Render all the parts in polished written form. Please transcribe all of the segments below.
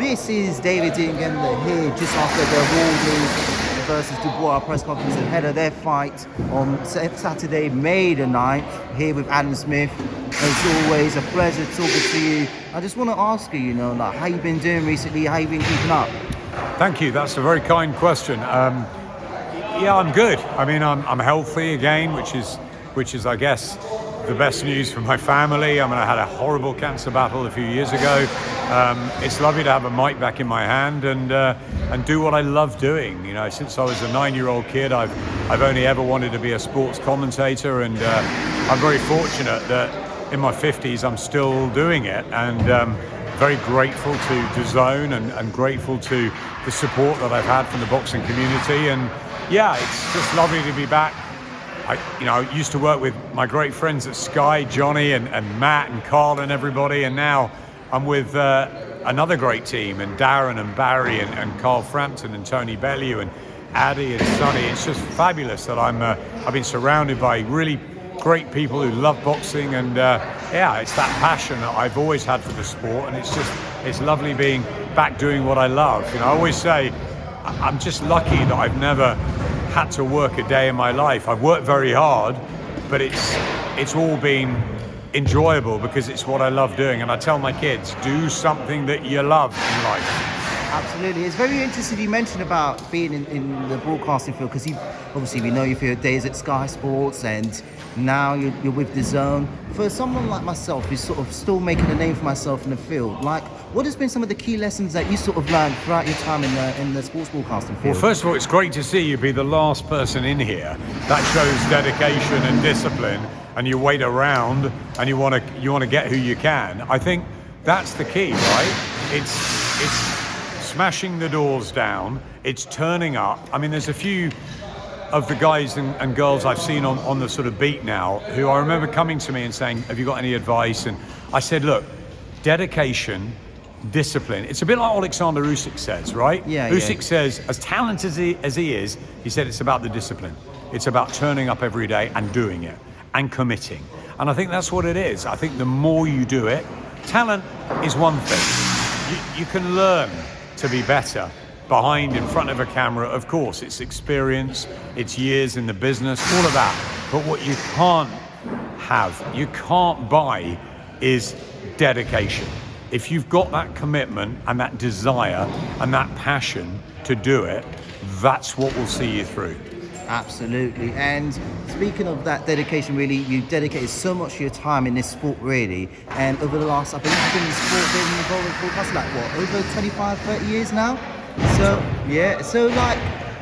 This is David Ingender here just after the Wardley versus Dubois press conference ahead of their fight on Saturday, May the 9th, here with Adam Smith. As always, a pleasure talking to you. I just want to ask you, like how you been doing recently, how you been keeping up? Thank you, that's a very kind question. Yeah, I'm good. I mean, I'm healthy again, which is, I guess, the best news for my family. I mean, I had a horrible cancer battle a few years ago. It's lovely to have a mic back in my hand and do what I love doing. Since I was a 9-year-old kid, I've only ever wanted to be a sports commentator, and I'm very fortunate that in my 50s I'm still doing it, and very grateful to DAZN and grateful to the support that I've had from the boxing community. And yeah, it's just lovely to be back. I used to work with my great friends at Sky, Johnny and Matt and Carl and everybody, and now I'm with another great team, and Darren and Barry and Carl Frampton and Tony Bellew and Addy and Sonny. It's just fabulous that I've been surrounded by really great people who love boxing, and yeah, it's that passion that I've always had for the sport, and it's lovely being back doing what I love. I always say I'm just lucky that I've never had to work a day in my life. I've worked very hard, but it's all been enjoyable because it's what I love doing. And I tell my kids, do something that you love in life. Absolutely. It's very interesting you mentioned about being in the broadcasting field, because obviously we know you for your days at Sky Sports, and now you're with DAZN. For someone like myself who's sort of still making a name for myself in the field, like, what has been some of the key lessons that you sort of learned throughout your time in the sports broadcasting field? Well, first of all, it's great to see you be the last person in here. That shows dedication and discipline, and you wait around and you want to get who you can. I think that's the key, right? It's smashing the doors down. It's turning up. I mean, there's a few of the guys and girls I've seen on the sort of beat now who I remember coming to me and saying, have you got any advice? And I said, look, dedication, discipline. It's a bit like Alexander Usyk says, right? Yeah. Usyk says, as talented as he is, he said it's about the discipline. It's about turning up every day and doing it and committing. And I think that's what it is. I think the more you do it, talent is one thing. You can learn to be better in front of a camera. Of course, it's experience, it's years in the business, all of that. But what you can't buy is dedication. If you've got that commitment and that desire and that passion to do it, that's what will see you through. Absolutely. And speaking of that dedication, really, you've dedicated so much of your time in this sport, really. And over the last, I believe you've been in the sport, been involved with broadcasting, like what, over 25, 30 years now? So, yeah. So, like,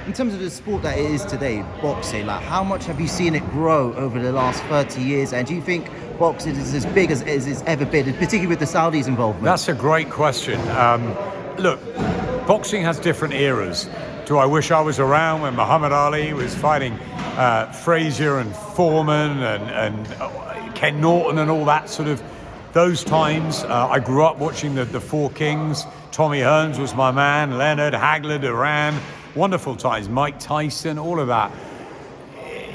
in terms of the sport that it is today, boxing, like, how much have you seen it grow over the last 30 years? And do you think boxing is as big as it's ever been, particularly with the Saudis' involvement? That's a great question. Look, boxing has different eras. Do I wish I was around when Muhammad Ali was fighting Frazier and Foreman and Ken Norton and all that sort of those times? I grew up watching the Four Kings. Tommy Hearns was my man, Leonard, Hagler, Duran, wonderful times, Mike Tyson, all of that.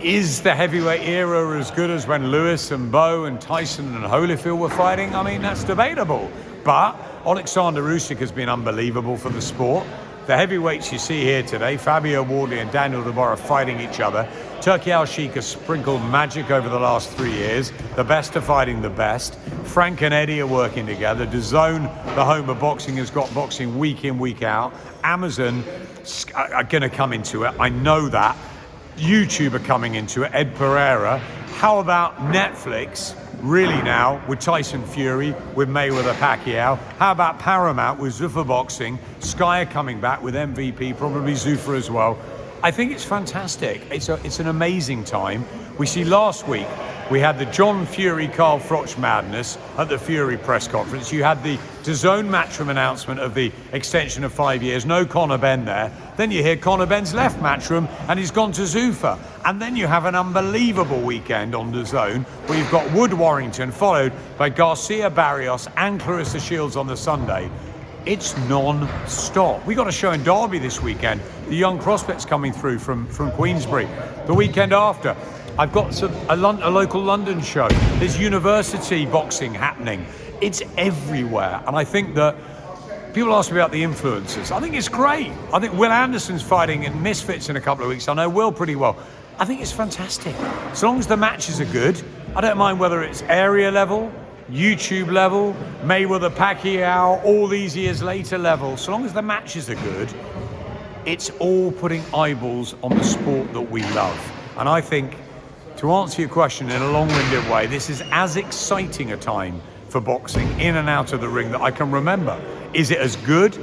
Is the heavyweight era as good as when Lewis and Bowe and Tyson and Holyfield were fighting? I mean, that's debatable. But Alexander Usyk has been unbelievable for the sport. The heavyweights you see here today, Fabio, Wardley and Daniel Dubois, are fighting each other. Turki Al-Sheikh has sprinkled magic over the last 3 years. The best are fighting the best. Frank and Eddie are working together. DAZN, the home of boxing, has got boxing week in, week out. Amazon are going to come into it. I know that. YouTube are coming into it. Ed Pereira. How about Netflix? Really now, with Tyson Fury, with Mayweather Pacquiao. How about Paramount with Zuffa Boxing? Sky are coming back with MVP, probably Zuffa as well. I think it's fantastic. It's an amazing time. We see last week, we had the John Fury, Carl Froch madness at the Fury press conference. You had the DAZN Matchroom announcement of the extension of 5 years. No Conor Benn there. Then you hear Conor Benn's left Matchroom and he's gone to Zuffa. And then you have an unbelievable weekend on DAZN where you've got Wood Warrington followed by Garcia Barrios and Clarissa Shields on the Sunday. It's non-stop. We got a show in Derby this weekend. The young prospects coming through from Queensbury. The weekend after, I've got a local London show. There's university boxing happening. It's everywhere. And I think that people ask me about the influencers. I think it's great. I think Will Anderson's fighting in Misfits in a couple of weeks. I know Will pretty well. I think it's fantastic. As long as the matches are good, I don't mind whether it's area level, YouTube level, Mayweather Pacquiao, all these years later level. So long as the matches are good, it's all putting eyeballs on the sport that we love. And I think, to answer your question in a long-winded way, this is as exciting a time for boxing in and out of the ring that I can remember. Is it as good?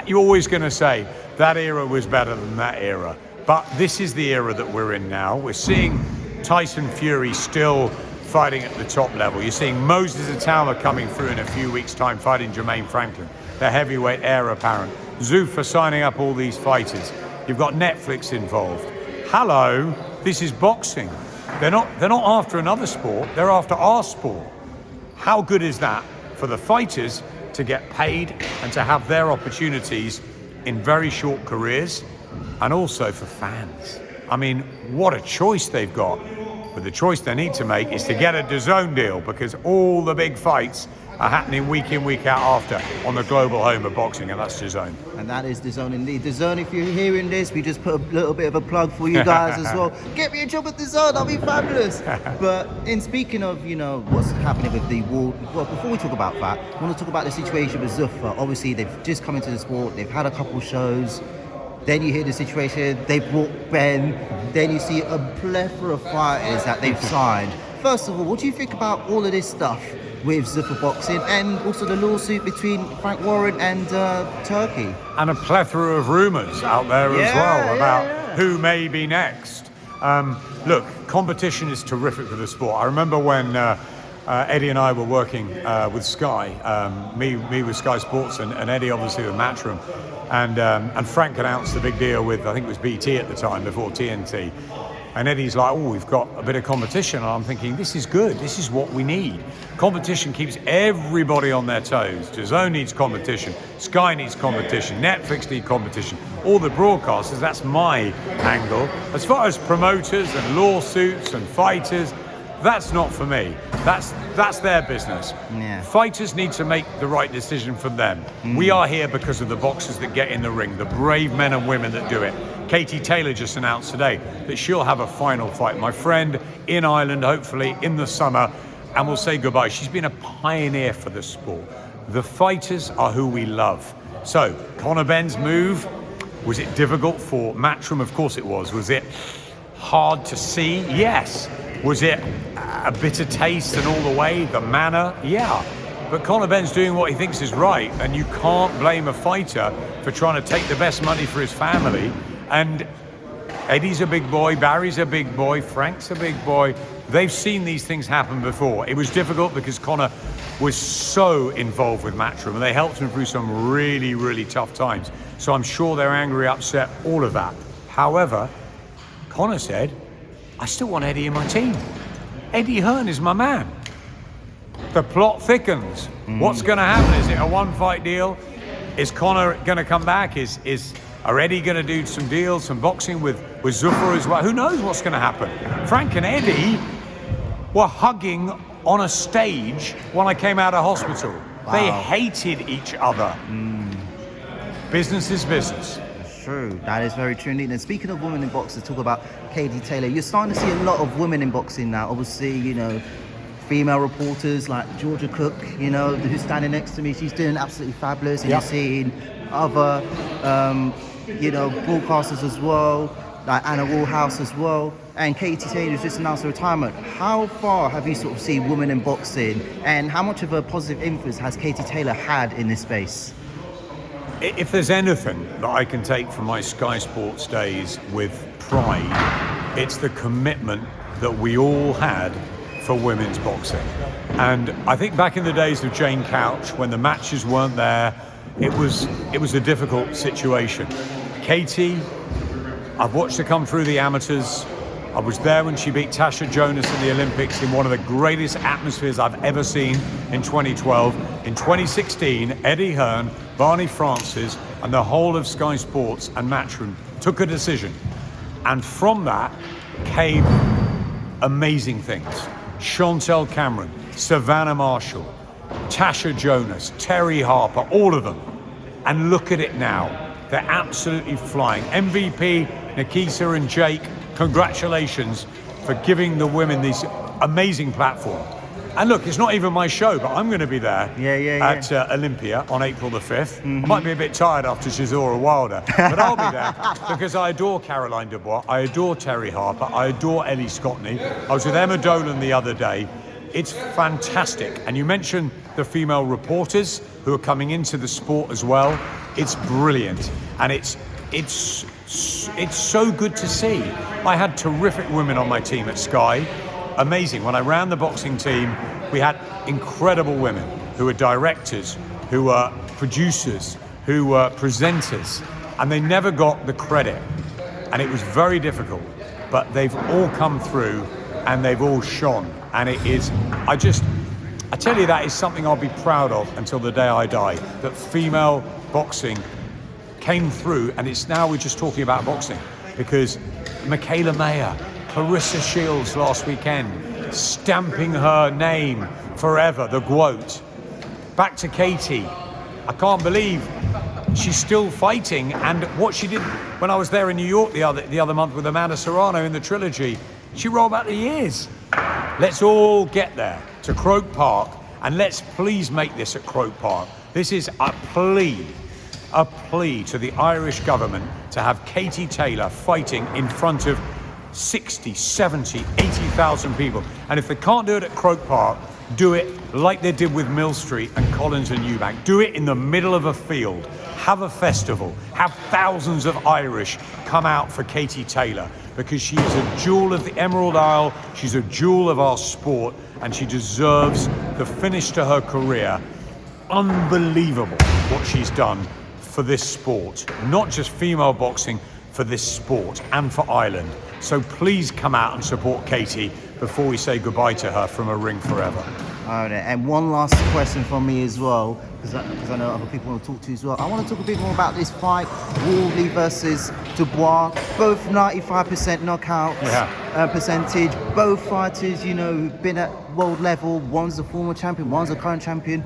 You're always going to say that era was better than that era. But this is the era that we're in now. We're seeing Tyson Fury still fighting at the top level. You're seeing Moses Itauma coming through in a few weeks' time fighting Jermaine Franklin, the heavyweight heir apparent. Zuffa signing up all these fighters. You've got Netflix involved. Hello, this is boxing. They're not after another sport, they're after our sport. How good is that for the fighters to get paid and to have their opportunities in very short careers, and also for fans? I mean, what a choice they've got. But the choice they need to make is to get a DAZN deal, because all the big fights are happening week in, week out after on the global home of boxing, and that's DAZN. And that is DAZN indeed. DAZN, if you're hearing this, we just put a little bit of a plug for you guys as well. Get me a job at DAZN, that'll be fabulous. But in speaking of, what's happening with the war, well, before we talk about that, I want to talk about the situation with Zuffa. Obviously, they've just come into the sport, they've had a couple shows. Then you hear the situation, they brought Ben, then you see a plethora of fighters that they've signed. First of all, what do you think about all of this stuff with Zuffa Boxing, and also the lawsuit between Frank Warren and Turkey? And a plethora of rumours out there as well about who may be next. Look, competition is terrific for the sport. I remember when Eddie and I were working with Sky, me with Sky Sports and Eddie obviously with Matchroom. And Frank announced the big deal with, I think it was BT at the time, before TNT. And Eddie's like, oh, we've got a bit of competition. And I'm thinking, this is good. This is what we need. Competition keeps everybody on their toes. DAZN needs competition. Sky needs competition. Netflix needs competition. All the broadcasters, that's my angle. As far as promoters and lawsuits and fighters, that's not for me. That's their business. Yeah. Fighters need to make the right decision for them. We are here because of the boxers that get in the ring, the brave men and women that do it. Katie Taylor just announced today that she'll have a final fight, my friend, in Ireland, hopefully in the summer, and we'll say goodbye. She's been a pioneer for the sport. The fighters are who we love. So, Conor Benn's move, was it difficult for Matchroom? Of course it was. Was it hard to see? Yes. Was it a bitter taste and all the way, the manner? Yeah. But Conor Benn's doing what he thinks is right, and you can't blame a fighter for trying to take the best money for his family. And Eddie's a big boy, Barry's a big boy, Frank's a big boy. They've seen these things happen before. It was difficult because Conor was so involved with Matchroom, and they helped him through some really, really tough times. So I'm sure they're angry, upset, all of that. However, Conor said, I still want Eddie in my team. Eddie Hearn is my man. The plot thickens. What's going to happen? Is it a one-fight deal? Is Conor going to come back? Are Eddie going to do some deals, some boxing with Zuffa as well? Who knows what's going to happen? Frank and Eddie were hugging on a stage when I came out of hospital. Wow. They hated each other. Business is business. True, that is very true indeed. And speaking of women in boxing, talk about Katie Taylor. You're starting to see a lot of women in boxing now. Obviously, female reporters like Georgia Cook, who's standing next to me. She's doing absolutely fabulous. And you're seeing other, broadcasters as well, like Anna Woolhouse as well. And Katie Taylor's just announced her retirement. How far have you sort of seen women in boxing, and how much of a positive influence has Katie Taylor had in this space? If there's anything that I can take from my Sky Sports days with pride, it's the commitment that we all had for women's boxing. And I think back in the days of Jane Couch, when the matches weren't there, it was a difficult situation. Katie, I've watched her come through the amateurs. I was there when she beat Tasha Jonas in the Olympics in one of the greatest atmospheres I've ever seen in 2012. In 2016, Eddie Hearn, Barney Francis, and the whole of Sky Sports and Matchroom took a decision. And from that came amazing things. Chantel Cameron, Savannah Marshall, Tasha Jonas, Terry Harper, all of them. And look at it now. They're absolutely flying. MVP, Nikisa and Jake, congratulations for giving the women this amazing platform. And look, it's not even my show, but I'm going to be there at Olympia on April the 5th. I might be a bit tired after Chisora Wilder, but I'll be there because I adore Caroline Dubois, I adore Terry Harper, I adore Ellie Scotney. I was with Emma Dolan the other day. It's fantastic. And you mentioned the female reporters who are coming into the sport as well. It's brilliant. And it's so good to see. I had terrific women on my team at Sky. Amazing. When I ran the boxing team, we had incredible women who were directors, who were producers, who were presenters, and they never got the credit. And it was very difficult, but they've all come through and they've all shone. And it is, I tell you, that is something I'll be proud of until the day I die, that female boxing came through. And it's now we're just talking about boxing because Michaela Mayer, Clarissa Shields last weekend, stamping her name forever, the GWOAT. Back to Katie. I can't believe she's still fighting. And what she did when I was there in New York the other month with Amanda Serrano in the trilogy, she rolled back the years. Let's all get there to Croke Park, and let's please make this at Croke Park. This is a plea to the Irish government to have Katie Taylor fighting in front of 60, 70, 80,000 people. And if they can't do it at Croke Park, do it like they did with Mill Street and Collins and Eubank. Do it in the middle of a field. Have a festival. Have thousands of Irish come out for Katie Taylor because she is a jewel of the Emerald Isle. She's a jewel of our sport and she deserves the finish to her career. Unbelievable what she's done for this sport. Not just female boxing, for this sport and for Ireland. So please come out and support Katie before we say goodbye to her from a ring forever. All right, and one last question from me as well, because I know other people want to talk to you as well. I want to talk a bit more about this fight, Wardley versus Dubois, both 95% knockout percentage, both fighters, you know, who've been at world level. One's a former champion, one's a current champion.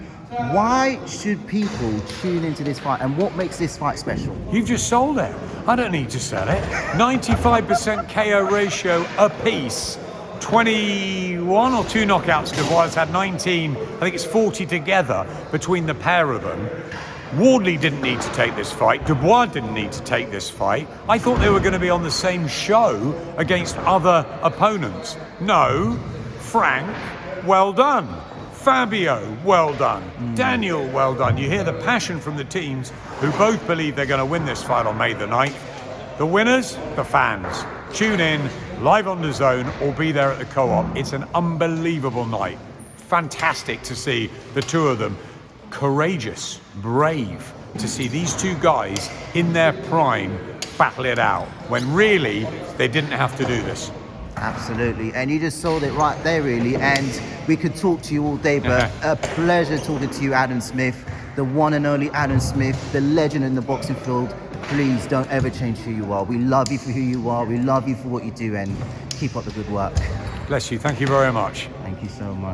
Why should people tune into this fight, and what makes this fight special? You've just sold it. I don't need to sell it. 95% KO ratio apiece. 21 or 2 knockouts. Dubois has had 19. I think it's 40 together between the pair of them. Wardley didn't need to take this fight. Dubois didn't need to take this fight. I thought they were going to be on the same show against other opponents. No. Frank, well done. Fabio, well done. Daniel, well done. You hear the passion from the teams who both believe they're going to win this fight on May the 9th. The winners, the fans. Tune in, live on the Zone, or be there at the Co-op. It's an unbelievable night. Fantastic to see the two of them. Courageous, brave, to see these two guys in their prime battle it out, when really they didn't have to do this. Absolutely, and you just sold it right there, really. And we could talk to you all day, but a pleasure talking to you, Adam Smith, the one and only Adam Smith, the legend in the boxing field. Please don't ever change who you are. We love you for who you are. We love you for what you do, and keep up the good work. Bless you. Thank you very much. Thank you so much.